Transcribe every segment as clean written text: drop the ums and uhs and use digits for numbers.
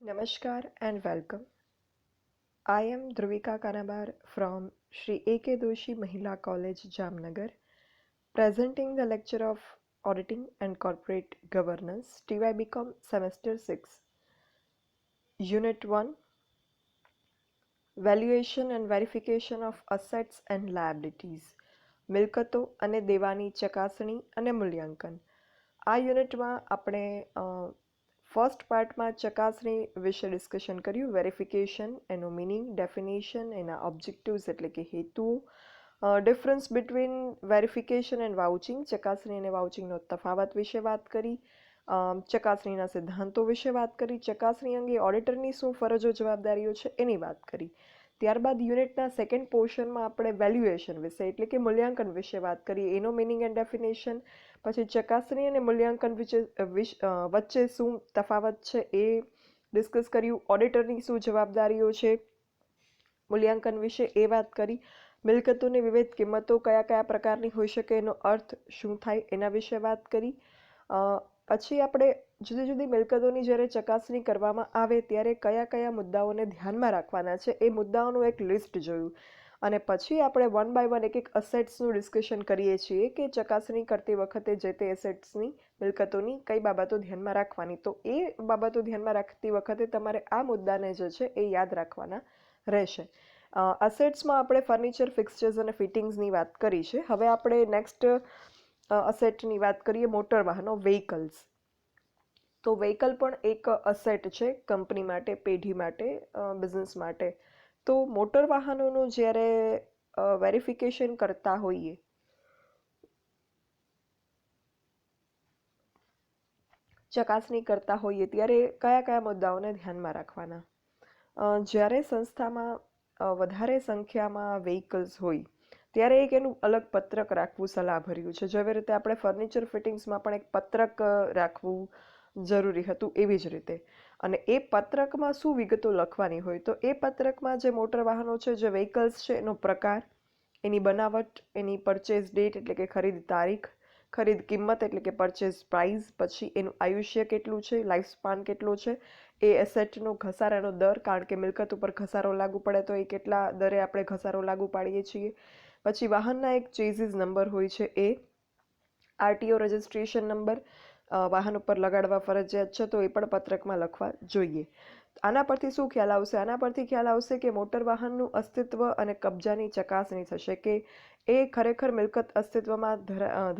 Namaskar and welcome. I am Dhruvika Kanabar from Sri A.K. Doshi Mahila College, Jamnagar, presenting the lecture of Auditing and Corporate Governance, TY BCom Semester 6, Unit 1, Valuation and Verification of Assets and Liabilities, મિલકતો અને દેવાની ચકાસણી અને મૂલ્યાંકન. આ યુનિટમાં આપણે first પાર્ટમાં ચકાસણી વિશે ડિસ્કશન કર્યું, વેરિફિકેશન, એનો મિનિંગ, ડેફિનેશન, એના ઓબ્જેક્ટિવ્સ એટલે કે હેતુઓ, difference between verification and vouching, ચકાસણી અને વાઉચિંગનો તફાવત વિશે વાત કરી, ચકાસણીના સિદ્ધાંતો વિશે વાત કરી, ચકાસણી અંગે ઓડિટરની શું ફરજો જવાબદારીઓ છે એની વાત કરી. ત્યારબાદ યુનિટના સેકન્ડ પોર્શનમાં આપણે વેલ્યુએશન વિશે એટલે કે મૂલ્યાંકન વિશે વાત કરીએ, એનો મિનિંગ એન્ડ ડેફિનેશન, પછી ચકાસણી અને મૂલ્યાંકન વચ્ચે શું તફાવત છે એ ડિસ્કસ કર્યું, ઓડિટરની શું જવાબદારીઓ છે મૂલ્યાંકન વિશે એ વાત કરી, મિલકતોની વિવિધ કિંમતો કયા કયા પ્રકારની હોઈ શકે એનો અર્થ શું થાય એના વિશે વાત કરી. પછી આપણે જુદી જુદી મિલકતોની જ્યારે ચકાસણી કરવામાં આવે ત્યારે કયા કયા મુદ્દાઓને ધ્યાનમાં રાખવાના છે એ મુદ્દાઓનું એક લિસ્ટ જોયું, અને પછી આપણે વન બાય વન એક એક અસેટ્સનું ડિસ્કશન કરીએ છીએ કે ચકાસણી કરતી વખતે જે તે એસેટ્સની મિલકતોની કઈ બાબતો ધ્યાનમાં રાખવાની. તો એ બાબતો ધ્યાનમાં રાખતી વખતે તમારે આ મુદ્દાને જે છે એ યાદ રાખવાના રહેશે. અસેટ્સમાં આપણે ફર્નિચર, ફિક્સચર્સ અને ફિટિંગ્સની વાત કરી છે. હવે આપણે નેક્સ્ટ અસેટની વાત કરીએ, મોટર વાહનો, વ્હીકલ્સ. તો વ્હીકલ પણ એક અસેટ છે કંપની માટે, પેઢી માટે, બિઝનેસ માટે. તો મોટર વાહનોનું જ્યારે વેરિફિકેશન કરતા હોઈએ, ચકાસણી કરતા હોઈએ ત્યારે કયા કયા મુદ્દાઓને ધ્યાનમાં રાખવાના. જ્યારે સંસ્થામાં વધારે સંખ્યામાં વ્હીકલ્સ હોય ત્યારે એક એનું અલગ પત્રક રાખવું સલાહભર્યું છે. જેવી રીતે આપણે ફર્નિચર ફિટિંગ્સમાં પણ એક પત્રક રાખવું જરૂરી હતું એવી જ રીતે. અને એ પત્રકમાં શું વિગતો લખવાની હોય, તો એ પત્રકમાં જે મોટર વાહનો છે, જે વ્હીકલ્સ છે, એનો પ્રકાર, એની બનાવટ, એની પરચેઝ ડેટ એટલે કે ખરીદ તારીખ, ખરીદ કિંમત એટલે કે પરચેઝ પ્રાઇસ, પછી એનું આયુષ્ય કેટલું છે, લાઈફ સ્પાન કેટલો છે, એ એસેટનો ઘસારાનો દર, કારણ કે મિલકત ઉપર ઘસારો લાગુ પડે તો એ કેટલા દરે આપણે ઘસારો લાગુ પાડીએ છીએ. પછી વાહનના એક ચેઝિસ નંબર હોય છે, એ આરટીઓ રજિસ્ટ્રેશન નંબર વાહન ઉપર લગાડવા ફરજિયાત છે, તો એ પણ પત્રકમાં લખવા જોઈએ. આના પરથી શું ખ્યાલ આવશે? આના પરથી ખ્યાલ આવશે કે મોટર વાહનનું અસ્તિત્વ અને કબજાની ચકાસણી થશે કે એ ખરેખર મિલકત અસ્તિત્વમાં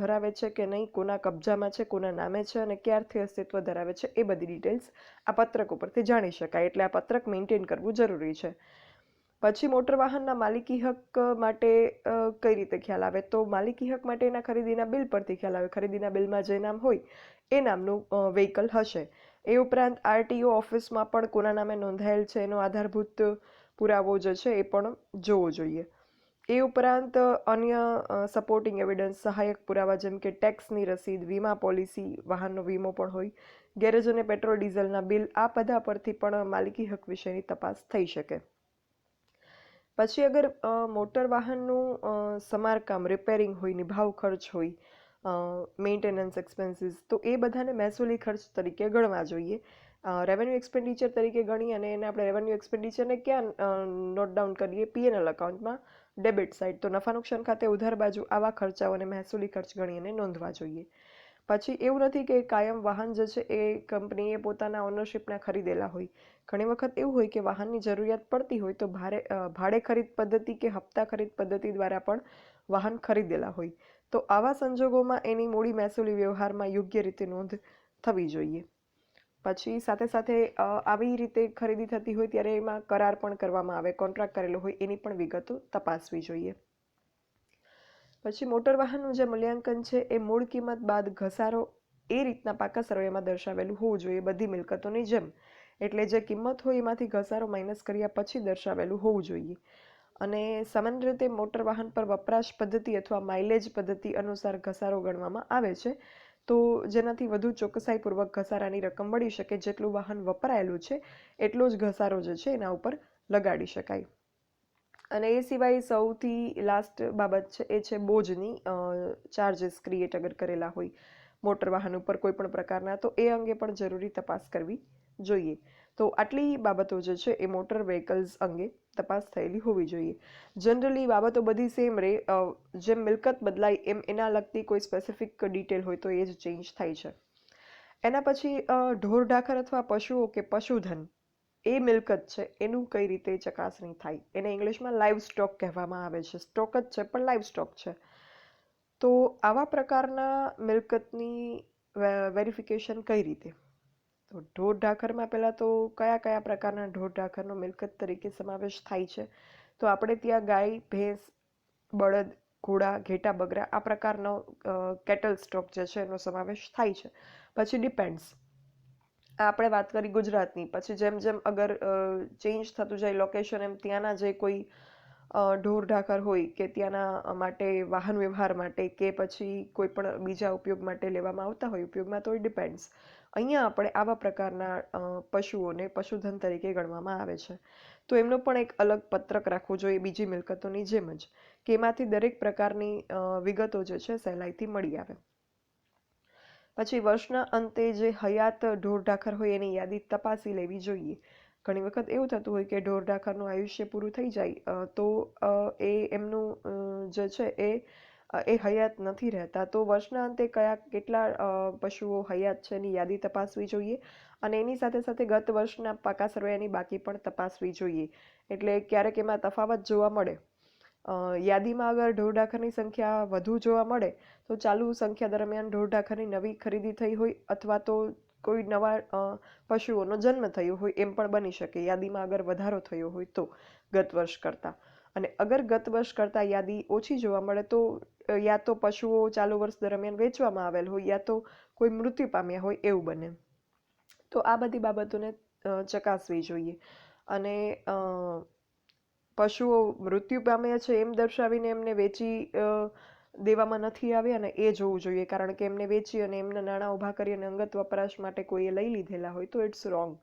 ધરાવે છે કે નહીં, કોના કબજામાં છે, કોના નામે છે અને ક્યારથી અસ્તિત્વ ધરાવે છે, એ બધી ડિટેલ્સ આ પત્રક ઉપરથી જાણી શકાય. એટલે આ પત્રક મેન્ટેન કરવું જરૂરી છે. પછી મોટર વાહનના માલિકી હક માટે કઈ રીતે ખ્યાલ આવે? તો માલિકી હક માટેના ખરીદીના બિલ પરથી ખ્યાલ આવે. ખરીદીના બિલમાં જે નામ હોય એ નામનું વ્હીકલ હશે. એ ઉપરાંત આરટીઓ ઓફિસમાં પણ કોના નામે નોંધાયેલ છે એનો આધારભૂત પુરાવો જે છે એ પણ જોવો જોઈએ. એ ઉપરાંત અન્ય સપોર્ટિંગ એવિડન્સ, સહાયક પુરાવા, જેમ કે ટેક્સની રસીદ, વીમા પોલિસી, વાહનનો વીમો પણ હોય, ગેરેજ અને પેટ્રોલ ડીઝલના બિલ, આ બધા પરથી પણ માલિકી હક વિશેની તપાસ થઈ શકે. પછી અગર મોટર વાહનનું સમારકામ, રિપેરિંગ હોય, નિભાવ ખર્ચ હોય, મેન્ટેનન્સ એક્સપેન્સીસ, તો એ બધાને મહેસૂલી ખર્ચ તરીકે ગણવા જોઈએ. રેવન્યુ એક્સપેન્ડિચર તરીકે ગણી અને એને આપણે રેવન્યુ એક્સપેન્ડિચરને ક્યાં નોટ ડાઉન કરીએ? પીએનએલ એકાઉન્ટમાં, ડેબિટ સાઇડ. તો નફા નુકસાન ખાતે ઉધાર બાજુ આવા ખર્ચાઓને મહેસૂલી ખર્ચ ગણી અને નોંધવા જોઈએ. પછી એવું નથી કે કાયમ વાહન જે છે એ કંપનીએ પોતાના ઓનરશિપના ખરીદેલા હોય. ઘણી વખત એવું હોય કે વાહનની જરૂરિયાત પડતી હોય તો ભાડે ખરીદ પદ્ધતિ કે હપ્તા ખરીદ પદ્ધતિ દ્વારા પણ વાહન ખરીદેલા હોય. તો આવા સંજોગોમાં એની મૂડી મહેસૂલી વ્યવહારમાં યોગ્ય રીતે નોંધ થવી જોઈએ. પછી સાથે સાથે આવી રીતે ખરીદી થતી હોય ત્યારે એમાં કરાર પણ કરવામાં આવે, કોન્ટ્રાક્ટ કરેલો હોય એની પણ વિગતો તપાસવી જોઈએ. પછી મોટર વાહનનું જે મૂલ્યાંકન છે એ મૂળ કિંમત બાદ ઘસારો એ રીતના પાકા સર્વેમાં દર્શાવેલું હોવું જોઈએ, બધી મિલકતોની જેમ. એટલે જે કિંમત હોય એમાંથી ઘસારો માઇનસ કર્યા પછી દર્શાવેલું હોવું જોઈએ. અને સામાન્ય રીતે મોટર વાહન પર વપરાશ પદ્ધતિ અથવા માઇલેજ પદ્ધતિ અનુસાર ઘસારો ગણવામાં આવે છે. તો જેનાથી વધુ ચોકસાઈપૂર્વક ઘસારાની રકમ મળી શકે, જેટલું વાહન વપરાયેલું છે એટલો જ ઘસારો જે છે એના ઉપર લગાડી શકાય. અને એ સિવાય સૌથી લાસ્ટ બાબત છે એ છે બોજની ચાર્જીસ ક્રિએટ અગર કરેલા હોય મોટર વાહન ઉપર કોઈ પણ પ્રકારના, તો એ અંગે પણ જરૂરી તપાસ કરવી જોઈએ. તો આટલી બાબતો જે છે એ મોટર વ્હીકલ્સ અંગે તપાસ થયેલી હોવી જોઈએ. જનરલી બાબતો બધી સેમ રહે, જેમ મિલકત બદલાય એમ એના લગતી કોઈ સ્પેસિફિક ડિટેલ હોય તો એ જ ચેન્જ થાય છે. એના પછી ઢોર ઢાખર અથવા પશુઓ કે પશુધન એ મિલકત છે એનું કઈ રીતે ચકાસણી થાય, એને ઇંગ્લિશમાં લાઈવ સ્ટોક કહેવામાં આવે છે. સ્ટોક જ છે પણ લાઈવ સ્ટોક છે. તો આવા પ્રકારના મિલકતની વેરિફિકેશન કઈ રીતે? તો ઢોર ઢાખરમાં પહેલાં તો કયા કયા પ્રકારના ઢોર ઢાખરનો મિલકત તરીકે સમાવેશ થાય છે? તો આપણે ત્યાં ગાય, ભેંસ, બળદ, ઘોડા, ઘેટા, બકરા આ પ્રકારનો કેટલ સ્ટોક જે છે એનો સમાવેશ થાય છે. પછી ડિપેન્ડ્સ, આ આપણે વાત કરી ગુજરાતની. પછી જેમ જેમ અગર ચેન્જ થતું જાય લોકેશન, એમ ત્યાંના જે કોઈ ઢોર ઢાખર હોય કે ત્યાંના માટે વાહન વ્યવહાર માટે કે પછી કોઈ પણ બીજા ઉપયોગ માટે લેવામાં આવતા હોય ઉપયોગમાં, તો ડિપેન્ડ્સ. અહીંયા આપણે આવા પ્રકારના પશુઓને પશુધન તરીકે ગણવામાં આવે છે. તો એમનો પણ એક અલગ પત્રક રાખવો જોઈએ બીજી મિલકતોની જેમ જ, કે એમાંથી દરેક પ્રકારની વિગતો જે છે સહેલાઈથી મળી આવે. પછી વર્ષના અંતે જે હયાત ઢોર ઢાખર હોય એની યાદી તપાસી લેવી જોઈએ. ઘણી વખત એવું થતું હોય કે ઢોર ઢાખરનું આયુષ્ય પૂરું થઈ જાય તો એ એમનું જે છે એ હયાત નથી રહેતા. તો વર્ષના અંતે કેટલા પશુઓ હયાત છે એની યાદી તપાસવી જોઈએ, અને એની સાથે સાથે ગત વર્ષના પાકા સર્વેની બાકી પણ તપાસવી જોઈએ. એટલે ક્યારેક એમાં તફાવત જોવા મળે. યાદીમાં અગર ઢોર ઢાખરની સંખ્યા વધુ જોવા મળે તો ચાલુ સંખ્યા દરમિયાન ઢોર ઢાખરની નવી ખરીદી થઈ હોય અથવા તો કોઈ નવા પશુઓનો જન્મ થયો હોય એમ પણ બની શકે, યાદીમાં અગર વધારો થયો હોય તો ગત વર્ષ કરતાં. અને અગર ગત વર્ષ કરતાં યાદી ઓછી જોવા મળે તો યા તો પશુઓ ચાલુ વર્ષ દરમિયાન વેચવામાં આવેલ હોય યા તો કોઈ મૃત્યુ પામ્યા હોય એવું બને. તો આ બધી બાબતોને ચકાસવી જોઈએ. અને પશુઓ મૃત્યુ પામ્યા છે એમ દર્શાવીને એમને વેચી દેવામાં નથી આવ્યા અને એ જોવું જોઈએ, કારણ કે એમને વેચી અને એમના નાણાં ઊભા કરી અને અંગત વપરાશ માટે કોઈએ લઈ લીધેલા હોય તો ઇટ્સ રોંગ,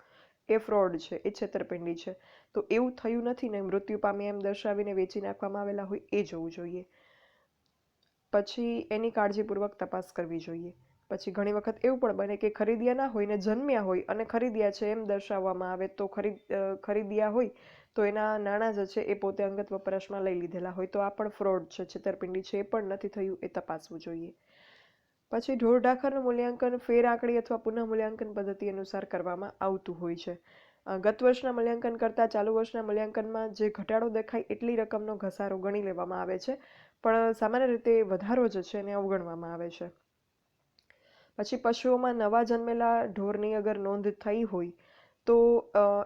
એ ફ્રોડ છે, એ છેતરપિંડી છે. તો એવું થયું નથી ને મૃત્યુ પામ્યા એમ દર્શાવીને વેચી નાખવામાં આવેલા હોય એ જોવું જોઈએ. પછી એની કાળજીપૂર્વક તપાસ કરવી જોઈએ. પછી ઘણી વખત એવું પણ બને કે ખરીદ્યા ના હોય ને જન્મ્યા હોય અને ખરીદ્યા છે એમ દર્શાવવામાં આવે, તો ખરીદ્યા હોય તો એના નાણાં જે છે એ પોતે અંગત વપરાશમાં લઈ લીધેલા હોય તો આ પણ ફ્રોડ છે, છેતરપિંડી છે, એ પણ નથી થયું એ તપાસવું જોઈએ. પછી ઢોર ઢાખરનું મૂલ્યાંકન ફેર આંકડી અથવા પુનઃ મૂલ્યાંકન પદ્ધતિ અનુસાર કરવામાં આવતું હોય છે. ગત વર્ષના મૂલ્યાંકન કરતાં ચાલુ વર્ષના મૂલ્યાંકનમાં જે ઘટાડો દેખાય એટલી રકમનો ઘસારો ગણી લેવામાં આવે છે, પણ સામાન્ય રીતે વધારો જે છે એને અવગણવામાં આવે છે. પછી પશુઓમાં નવા જન્મેલા ઢોરની અગર નોંધ થઈ હોય તો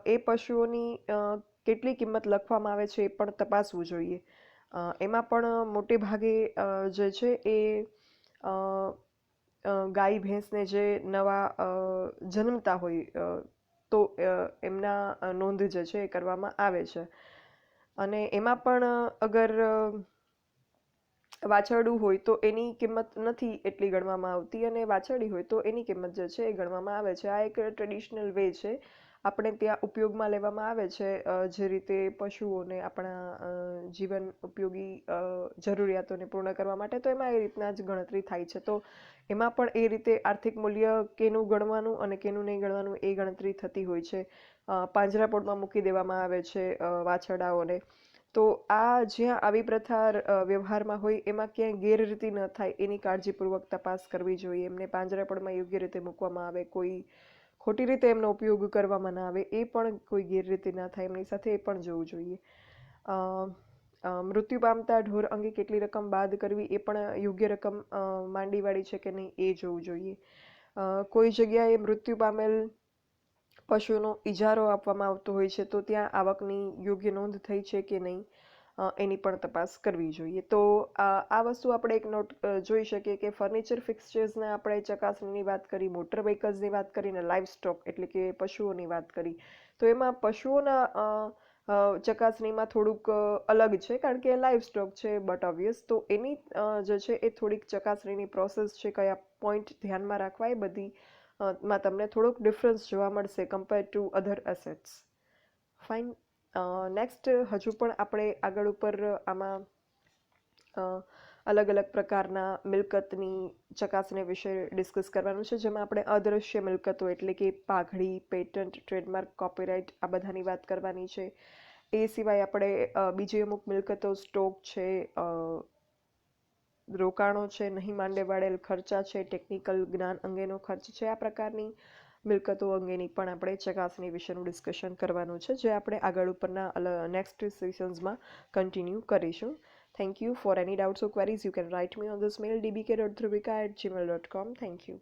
એ પશુઓની કેટલી કિંમત લખવામાં આવે છે એ પણ તપાસવું જોઈએ. એમાં પણ મોટે ભાગે જે છે એ ગાય ભેંસને જે નવા જન્મતા હોય તો એમના નોંધ જે છે એ કરવામાં આવે છે. અને એમાં પણ અગર વાછરડું હોય તો એની કિંમત નથી એટલી ગણવામાં આવતી, અને વાછરડી હોય તો એની કિંમત જે છે એ ગણવામાં આવે છે. આ એક ટ્રેડિશનલ વે છે, આપણે ત્યાં ઉપયોગમાં લેવામાં આવે છે, જે રીતે પશુઓને આપણા જીવન ઉપયોગી જરૂરિયાતોને પૂર્ણ કરવા માટે, તો એમાં એ રીતના જ ગણતરી થાય છે. તો એમાં પણ એ રીતે આર્થિક મૂલ્ય કેનું ગણવાનું અને કેનું નહીં ગણવાનું એ ગણતરી થતી હોય છે. પાંજરાપોળમાં મૂકી દેવામાં આવે છે વાછરડાઓને. તો આ જ્યાં આવી પ્રથા વ્યવહારમાં હોય એમાં ક્યાંય ગેરરીતિ ન થાય એની કાળજીપૂર્વક તપાસ કરવી જોઈએ. એમને પાંજરાપોળમાં યોગ્ય રીતે મૂકવામાં આવે, કોઈ ખોટી રીતે એમનો ઉપયોગ કરવામાં ના આવે, એ પણ કોઈ ગેરરીતિ ના થાય એમની સાથે, એ પણ જોવું જોઈએ. મૃત્યુ પામતા ઢોર અંગે કેટલી રકમ બાદ કરવી એ પણ યોગ્ય રકમ માંડીવાળી છે કે નહીં એ જોવું જોઈએ. કોઈ જગ્યાએ મૃત્યુ પામેલ પશુનો ઇજારો આપવામાં આવતો હોય છે તો ત્યાં આવકની યોગ્ય નોંધ થઈ છે કે નહીં એની પણ તપાસ કરવી જોઈએ. તો આ વસ્તુ આપણે એક નોટ જોઈ શકીએ કે ફર્નિચર ફિક્સચર્સને આપણે ચકાસણીની વાત કરી, મોટર વ્હીકલ્સની વાત કરી અને લાઈવ સ્ટોક એટલે કે પશુઓની વાત કરી. તો એમાં પશુઓના ચકાસણીમાં થોડુંક અલગ છે, કારણ કે લાઈવ સ્ટોક છે બટ ઓબ્વિયસ, તો એની જે છે એ થોડીક ચકાસણીની પ્રોસેસ છે, કયા પોઈન્ટ ધ્યાનમાં રાખવા એ બધી માં તમને થોડોક ડિફરન્સ જોવા મળશે compare to other assets. Fine. Next હજુ પણ આપણે આગળ ઉપર આમાં અલગ અલગ પ્રકારના મિલકતની ચકાસણી વિશે ડિસ્કસ કરવાનું છે, જેમાં આપણે અદૃશ્ય મિલકતો એટલે કે પાઘડી, પેટન્ટ, ટ્રેડમાર્ક, કોપીરાઇટ આ બધાની વાત કરવાની છે. એ સિવાય આપણે બીજી અમુક મિલકતો, સ્ટોક છે, રોકાણો છે, નહીં માંડે વાળેલ ખર્ચા છે, ટેકનિકલ જ્ઞાન અંગેનો ખર્ચ છે, આ પ્રકારની મિલકતો અંગેની પણ આપણે ચકાસણી વિશેનું ડિસ્કશન કરવાનું છે, જે આપણે આગળ ઉપરના નેક્સ્ટ સેશન્સમાં કન્ટિન્યુ કરીશું. Thank you. For any doubts or queries, you can write me on this mail dbk.dhruvika@gmail.com. Thank you.